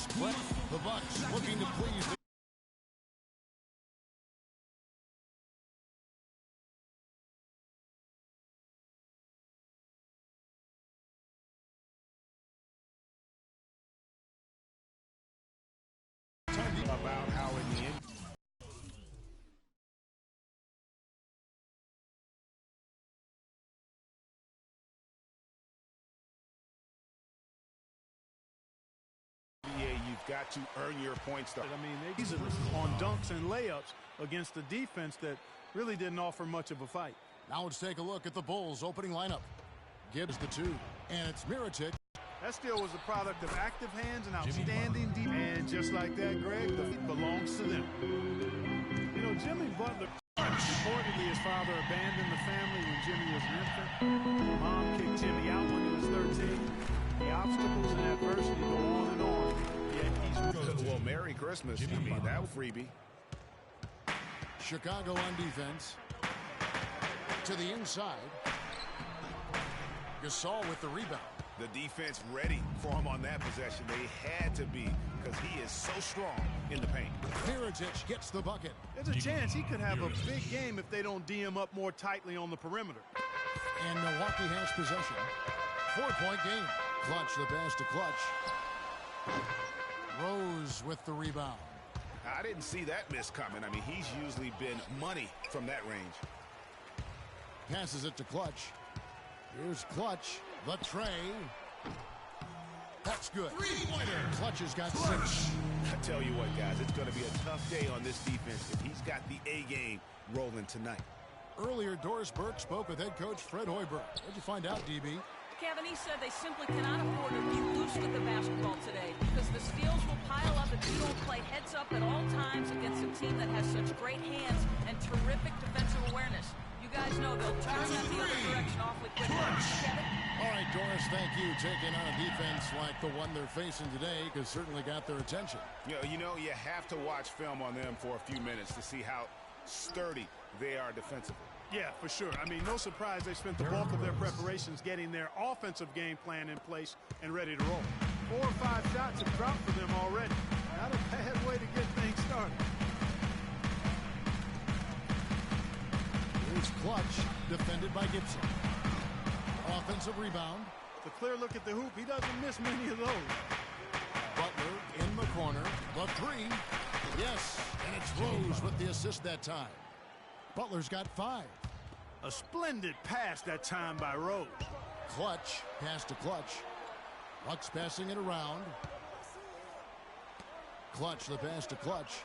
this clip. The Bucks looking to please the about how in the end you've got to earn your points. I mean, they're on dunks and layups against a defense that really didn't offer much of a fight. Now let's take a look at the Bulls' opening lineup. Gibbs the 2, and it's Mirotic. That still was a product of active hands and outstanding defense. And just like that, Greg, the feat belongs to them. You know, Jimmy Butler, reportedly his father abandoned the family when Jimmy was an infant. Mom kicked Jimmy out when he was 13. The obstacles and adversity go on and on. Yet he's well, Merry Christmas. I mean, that was freebie. Chicago on defense. To the inside. Gasol with the rebound. The defense ready for him on that possession. They had to be because he is so strong in the paint. Mirotic gets the bucket. There's a chance he could have a big game if they don't D him up more tightly on the perimeter. And Milwaukee has possession. 4-point game. Clutch the pass to Clutch. Rose with the rebound. I didn't see that miss coming. I mean, he's usually been money from that range. Passes it to Clutch. Here's Clutch. The tray. That's good. Three-pointer. Clutch has got 6. I tell you what, guys, it's going to be a tough day on this defense if he's got the A game rolling tonight. Earlier, Doris Burke spoke with head coach Fred Hoiberg. What'd you find out, DB? Kevin, he said they simply cannot afford to be loose with the basketball today because the steals will pile up if you don't play heads up at all times against a team that has such great hands and terrific defensive awareness. You guys know they'll turn that the other direction awfully quickly. Kevin? All right, Doris, thank you. Taking on a defense like the one they're facing today has certainly got their attention. You know, you have to watch film on them for a few minutes to see how sturdy they are defensively. Yeah, for sure. I mean, no surprise they spent the bulk of their preparations getting their offensive game plan in place and ready to roll. 4 or 5 shots have dropped for them already. Not a bad way to get things started. Here's Clutch, defended by Gibson. Offensive rebound. The clear look at the hoop. He doesn't miss many of those. Butler in the corner. The 3. Yes, and it's Rose with the assist that time. Butler's got 5. A splendid pass that time by Rose. Clutch, pass to Clutch. Bucks passing it around. Clutch, the pass to Clutch.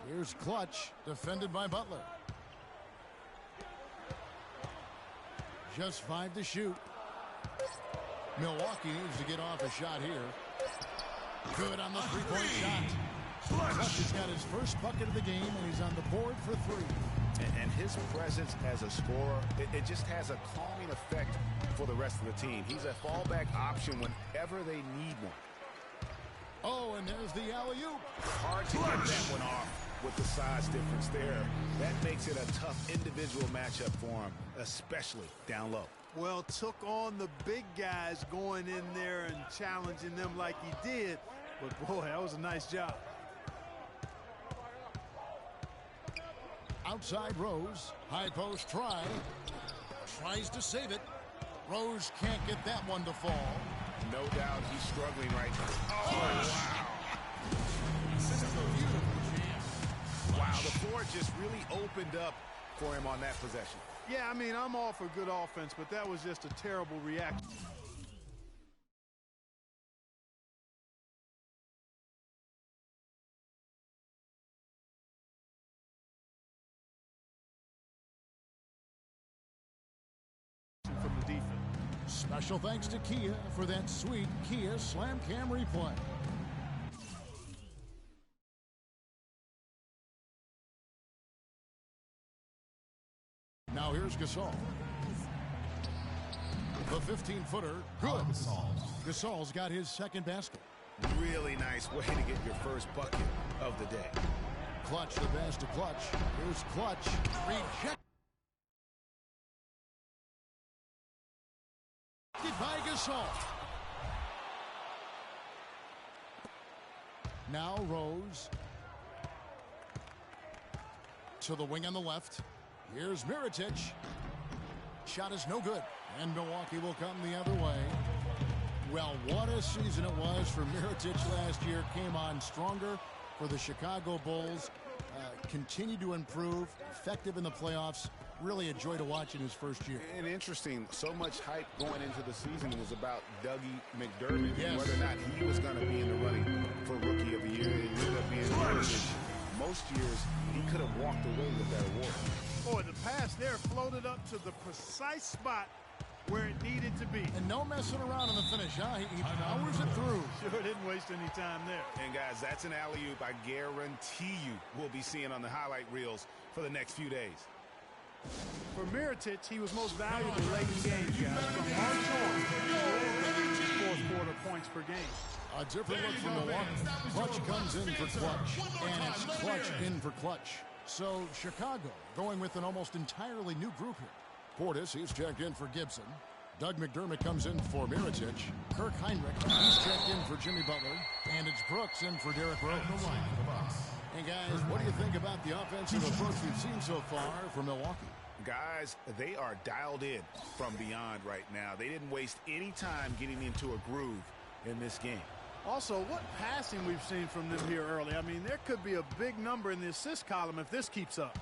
Here's Clutch, defended by Butler. Just 5 to shoot. Milwaukee needs to get off a shot here. Good on the 3-point shot. Clutch has got his first bucket of the game, and he's on the board for 3. And his presence as a scorer, it just has a calming effect for the rest of the team. He's a fallback option whenever they need one. Oh, and there's the alley-oop. Hard to get that one off with the size difference there. That makes it a tough individual matchup for him, especially down low. Well, took on the big guys going in there and challenging them like he did. But, boy, that was a nice job. Outside Rose. High post try. Tries to save it. Rose can't get that one to fall. No doubt he's struggling right now. Oh, wow. This is a beautiful jam. Wow, the floor just really opened up for him on that possession. Yeah, I mean, I'm all for good offense, but that was just a terrible reaction. From the defense. Special thanks to Kia for that sweet Kia Slam Cam replay. Now here's Gasol. The 15-footer, good. Gasol's got his second basket. Really nice way to get your first bucket of the day. Clutch, the pass to Clutch. Here's Clutch. Rejected by Gasol. Now Rose. To the wing on the left. Here's Mirotic. Shot is no good. And Milwaukee will come the other way. Well, what a season it was for Mirotic last year. Came on stronger for the Chicago Bulls. Continued to improve. Effective in the playoffs. Really a joy to watch in his first year. And interesting, so much hype going into the season was about Dougie McDermott. Yes. And whether or not he was going to be in the running for Rookie of the Year. It ended up being Mirotic. Most years, he could have walked away with that award. Boy, the pass there floated up to the precise spot where it needed to be. And no messing around in the finish, huh? He powers it through. Sure didn't waste any time there. And guys, that's an alley-oop I guarantee you we'll be seeing on the highlight reels for the next few days. For Mirotic, he was most valuable late in games, guys. From March on, fourth quarter points per game. A different look from Milwaukee. Clutch comes in for clutch, and it's clutch in for clutch. So Chicago going with an almost entirely new group here. Portis, he's checked in for Gibson. Doug McDermott comes in for Mirotic. Kirk Heinrich, he's checked in for Jimmy Butler. And it's Brooks in for Derrick Rose. And guys, what do you think about the offensive approach we've seen so far from Milwaukee? Guys, they are dialed in from beyond right now. They didn't waste any time getting into a groove in this game. Also, what passing we've seen from them here early. I mean, there could be a big number in the assist column if this keeps up.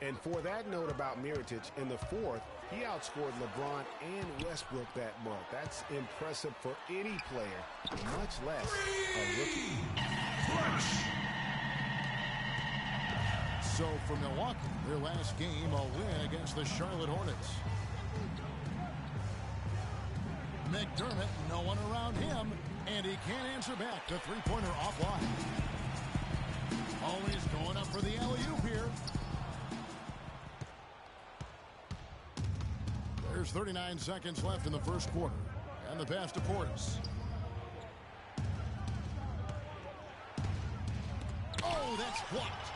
And for that note about Mirotic, in the fourth, he outscored LeBron and Westbrook that month. That's impressive for any player, much less a rookie. So for Milwaukee, their last game, a win against the Charlotte Hornets. McDermott, no one around him, and he can't answer back. The three-pointer offline. Always going up for the alley-oop here. There's 39 seconds left in the first quarter. And the pass to Portis. Oh, that's blocked.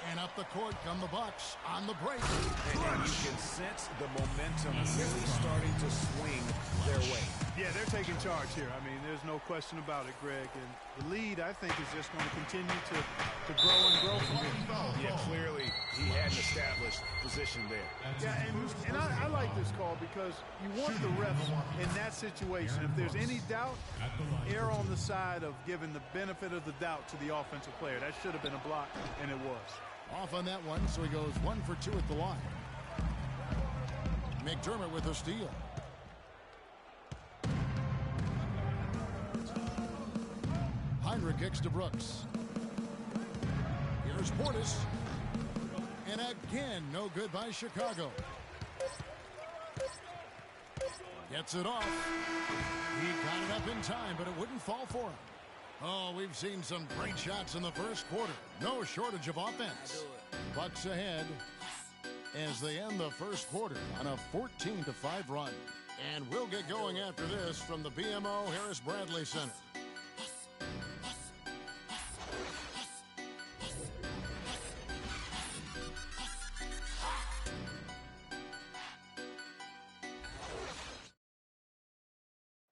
And up the court come the Bucks on the break. And you can sense the momentum really starting to swing their way. Yeah, they're taking charge here. I mean, there's no question about it, Greg. And the lead, I think, is just going to continue to grow and grow from here. Yeah, clearly he had an established position there. Yeah, and I like this call because you want the refs in that situation. If there's any doubt, err on the side of giving the benefit of the doubt to the offensive player. That should have been a block, and it was. Off on that one, so he goes 1 for 2 at the line. McDermott with a steal. Heinrich kicks to Brooks. Here's Portis. And again, no good by Chicago. Gets it off. He got it up in time, but it wouldn't fall for him. Oh, we've seen some great shots in the first quarter. No shortage of offense. Bucks ahead as they end the first quarter on a 14-5 run. And we'll get going after this from the BMO Harris Bradley Center.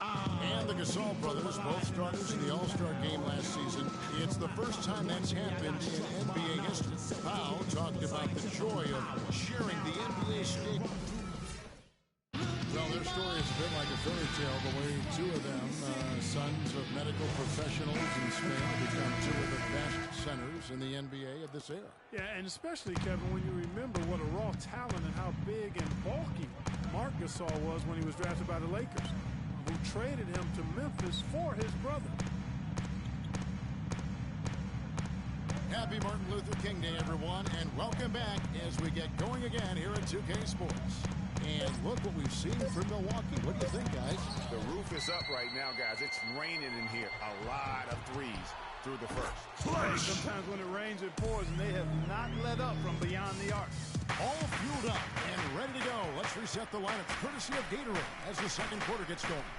And the Gasol brothers, both starters in the All-Star game last season. It's the first time that's happened in NBA history. Powell talked about the joy of sharing the NBA stick. Well, their story is a bit like a fairy tale, the way two of them, sons of medical professionals in Spain, have become two of the best centers in the NBA of this era. Yeah, and especially, Kevin, when you remember what a raw talent and how big and bulky Marc Gasol was when he was drafted by the Lakers, who traded him to Memphis for his brother. Happy Martin Luther King Day, everyone, and welcome back as we get going again here at 2K Sports. And look what we've seen from Milwaukee. What do you think, guys? The roof is up right now, guys. It's raining in here. A lot of threes through the first. Sometimes when it rains, it pours, and they have not let up from beyond the arc. All fueled up and ready to go. Let's reset the lineup, courtesy of Gatorade, as the second quarter gets going.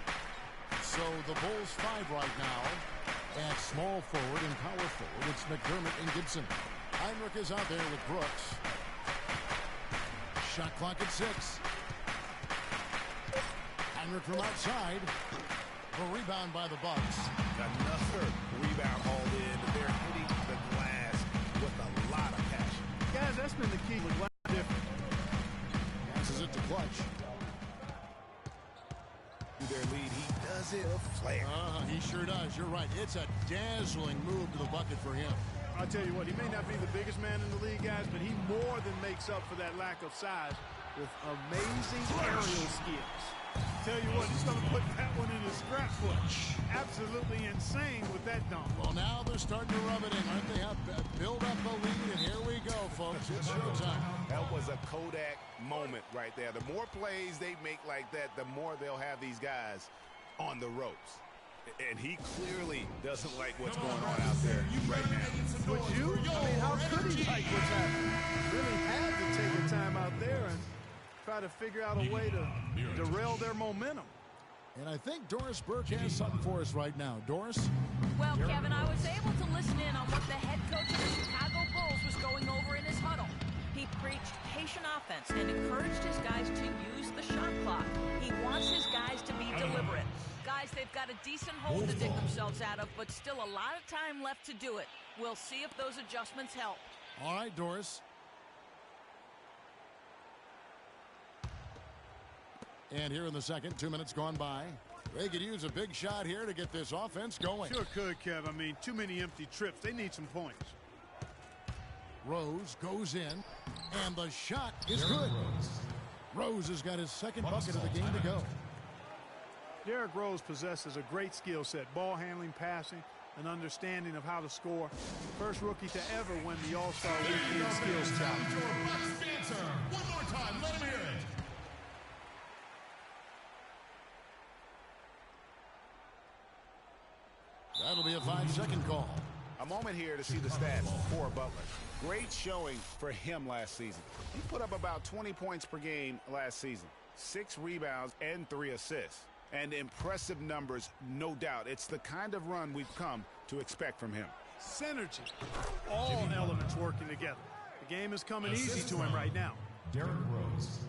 So the Bulls 5 right now. At small forward and power forward, it's McDermott and Gibson. Heinrich is out there with Brooks. Shot clock at 6. Heinrich from outside. The rebound by the Bucks. Another rebound hauled in. They're hitting the glass with a lot of passion. Guys, that's been the key with glass different. Passes it to Clutch. Their lead, he does it a flare. He sure does. You're right. It's a dazzling move to the bucket for him. I'll tell you what, he may not be the biggest man in the league, guys, but he more than makes up for that lack of size with amazing aerial skills. Tell you what, he's going to put that one in his scrapbook. Absolutely insane with that dunk. Well, now they're starting to rub it in, aren't they? Build up a lead, and here we go, folks. It's showtime. That was a Kodak moment right there. The more plays they make like that, the more they'll have these guys on the ropes. And he clearly doesn't like what's going on out there right now. Would you? I mean, how could he like what's happening? Really had to take a time out there and try to figure out a way to derail their momentum. And I think Doris Burke has something for us right now. Doris? Well, Kevin, I was able to listen in on what the head coach of the Chicago Bulls was going over in his huddle. He preached patient offense and encouraged his guys to use the shot clock. He wants his guys to be deliberate. Guys, they've got a decent hole to dig themselves out of, but still a lot of time left to do it. We'll see if those adjustments help. All right, Doris. And here in the second, 2 minutes gone by. They could use a big shot here to get this offense going. Sure could, Kev. I mean, too many empty trips. They need some points. Rose goes in, and the shot is good. Rose has got his second bucket of the game to go. Derrick Rose possesses a great skill set, ball handling, passing, an understanding of how to score. First rookie to ever win the All-Star Weekend Skills Challenge. One more time, let him hear it. That'll be a 5-second call. A moment here to see the stats for Butler. Great showing for him last season. He put up about 20 points per game last season, 6 rebounds and 3 assists. And impressive numbers, no doubt. It's the kind of run we've come to expect from him. Synergy. All elements working together. The game is coming easy to him right now. Derrick Rose.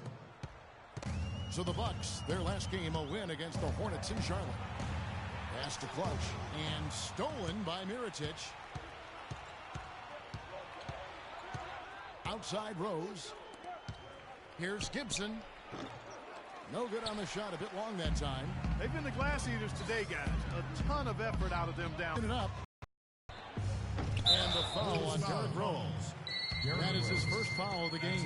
So the Bucks, their last game, a win against the Hornets in Charlotte. Pass to Clutch, and stolen by Mirotic. Outside Rose. Here's Gibson. No good on the shot, a bit long that time. They've been the glass eaters today, guys. A ton of effort out of them down. It up. And the foul on Derrick Rose. That is his first foul of the game.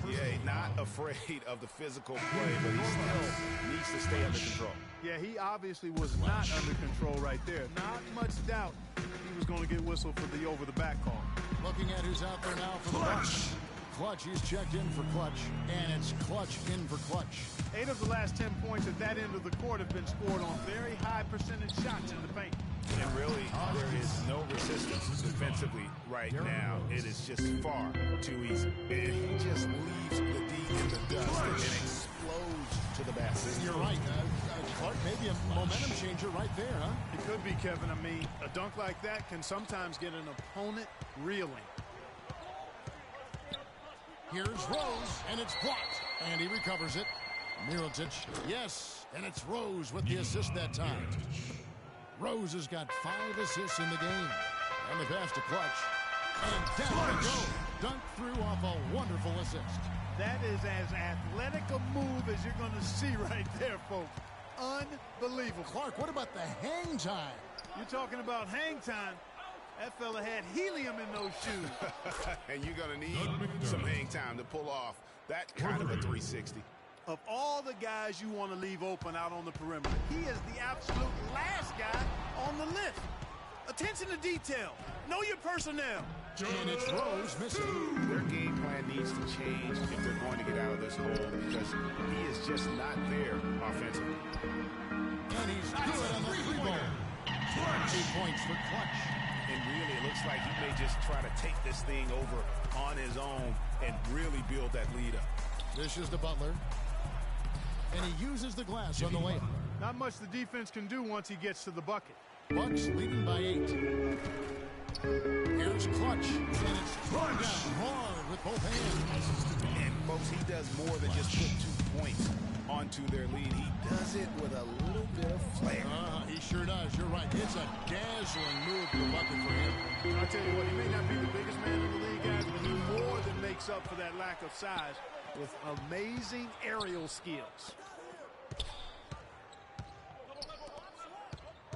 Yeah, not afraid of the physical play, but he still needs to stay under control. Yeah, he obviously was not under control right there. Not much doubt he was going to get whistled for the over-the-back call. Looking at who's out there now for the Bucks. Clutch, he's checked in for Clutch, and it's Clutch in for Clutch. 8 of the last 10 points at that end of the court have been scored on very high percentage shots in the paint. And really, there is no resistance defensively right now. It is just far too easy. And he just leaves the D in the dust and explodes to the basket. You're right. Clark, maybe a momentum changer right there, huh? It could be, Kevin. I mean, a dunk like that can sometimes get an opponent reeling. Here's Rose, and it's blocked. And he recovers it. Mirotic, yes, and it's Rose with the assist that time. Rose has got 5 assists in the game. And the pass to Clutch. And down they go. Dunk through off a wonderful assist. That is as athletic a move as you're going to see right there, folks. Unbelievable. Clark, what about the hang time? You're talking about hang time. That fella had helium in those shoes. And you're going to need some hang time to pull off that kind of a 360. Of all the guys you want to leave open out on the perimeter, he is the absolute last guy on the list. Attention to detail. Know your personnel. And it's Rose missing. Their game plan needs to change if they're going to get out of this hole because he is just not there offensively. And he's good on the 3-ball. 2 points for Clutch. And really, it looks like he may just try to take this thing over on his own and really build that lead up. This is the Butler. And he uses the glass on the layup. Not much the defense can do once he gets to the bucket. Bucks leading by 8. Here's Clutch. And it's thrown down hard with both hands. And, folks, he does more than just put 2 points onto their lead. He does does it with a little bit of flair. He sure does. You're right. It's a dazzling move to the bucket for him. I tell you what, he may not be the biggest man in the league, guys, but he more than makes up for that lack of size with amazing aerial skills.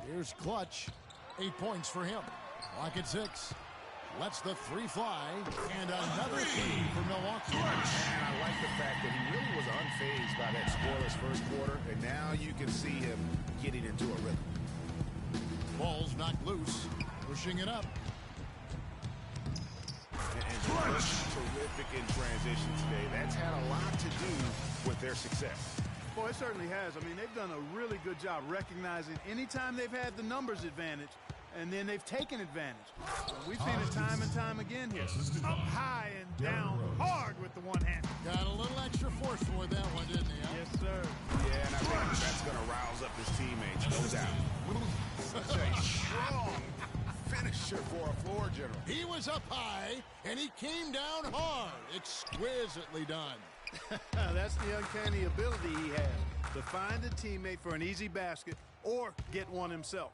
Here's Clutch. 8 points for him. Lock at 6. Lets the 3 fly. And another team for Milwaukee. And I like the fact that he really was unfazed by that scoreless first quarter. And now you can see him getting into a rhythm. Ball's knocked loose. Pushing it up. And terrific in transition today. That's had a lot to do with their success. Boy, it certainly has. I mean, they've done a really good job recognizing anytime they've had the numbers advantage, and then they've taken advantage. We've seen it time and time again here. Up high and down hard with the one hand. Got a little extra force for that one, didn't he? Yes, sir. Yeah, and I think that's going to rouse up his teammates, no doubt. Such a strong finisher for a floor general. He was up high, and he came down hard. Exquisitely done. That's the uncanny ability he has, to find a teammate for an easy basket or get one himself.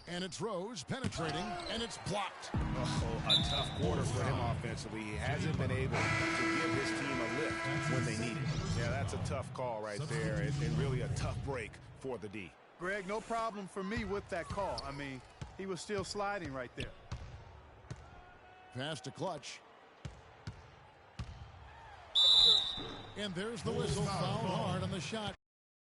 And it's Rose penetrating, and it's blocked. Oh, a tough quarter for him offensively. He hasn't been able to give his team a lift when they need it. Yeah, that's a tough call right there, and really a tough break for the D. Greg, no problem for me with that call. I mean, he was still sliding right there. Pass to Clutch. And there's the whistle. Foul hard on the shot.